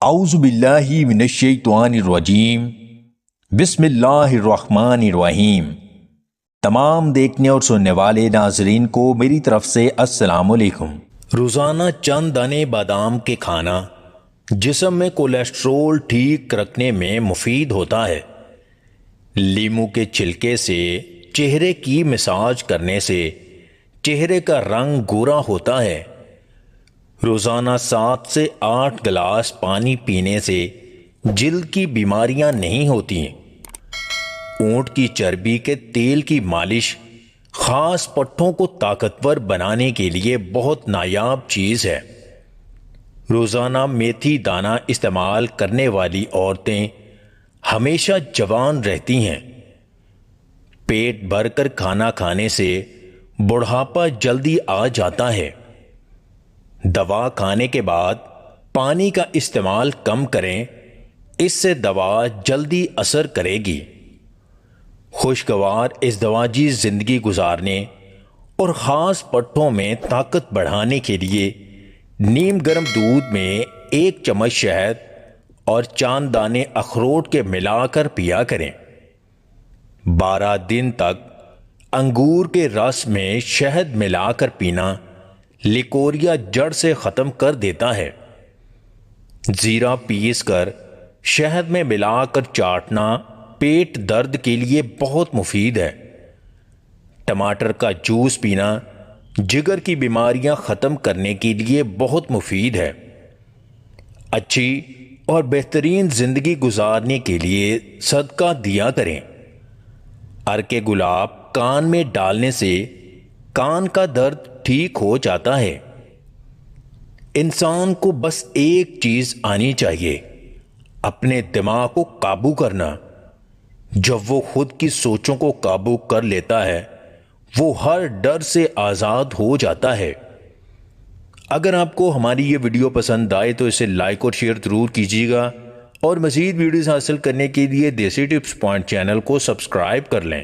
اعوذ باللہ من الشیطان الرجیم بسم اللہ الرحمن الرحیم۔ تمام دیکھنے اور سننے والے ناظرین کو میری طرف سے السلام علیکم۔ روزانہ چند دانے بادام کے کھانا جسم میں کولیسٹرول ٹھیک رکھنے میں مفید ہوتا ہے۔ لیموں کے چھلکے سے چہرے کی مساج کرنے سے چہرے کا رنگ گورا ہوتا ہے۔ روزانہ 7 سے 8 گلاس پانی پینے سے جلد کی بیماریاں نہیں ہوتی ہیں۔ اونٹ کی چربی کے تیل کی مالش خاص پٹھوں کو طاقتور بنانے کے لیے بہت نایاب چیز ہے۔ روزانہ میتھی دانہ استعمال کرنے والی عورتیں ہمیشہ جوان رہتی ہیں۔ پیٹ بھر کر کھانا کھانے سے بڑھاپا جلدی آ جاتا ہے۔ دوا کھانے کے بعد پانی کا استعمال کم کریں، اس سے دوا جلدی اثر کرے گی۔ خوشگوار ازدواجی زندگی گزارنے اور خاص پٹھوں میں طاقت بڑھانے کے لیے نیم گرم دودھ میں 1 چمچ شہد اور چاند دانے اخروٹ کے ملا کر پیا کریں۔ 12 دن تک انگور کے رس میں شہد ملا کر پینا لیکوریا جڑ سے ختم کر دیتا ہے۔ زیرہ پیس کر شہد میں ملا کر چاٹنا پیٹ درد کے لیے بہت مفید ہے۔ ٹماٹر کا جوس پینا جگر کی بیماریاں ختم کرنے کے لیے بہت مفید ہے۔ اچھی اور بہترین زندگی گزارنے کے لیے صدقہ دیا کریں۔ عرق گلاب کان میں ڈالنے سے کان کا درد ٹھیک ہو جاتا ہے۔ انسان کو بس ایک چیز آنی چاہیے، اپنے دماغ کو قابو کرنا۔ جب وہ خود کی سوچوں کو قابو کر لیتا ہے وہ ہر ڈر سے آزاد ہو جاتا ہے۔ اگر آپ کو ہماری یہ ویڈیو پسند آئے تو اسے لائک اور شیئر ضرور کیجیے گا، اور مزید ویڈیوز حاصل کرنے کے لیے دیسی ٹپس پوائنٹ چینل کو سبسکرائب کر لیں۔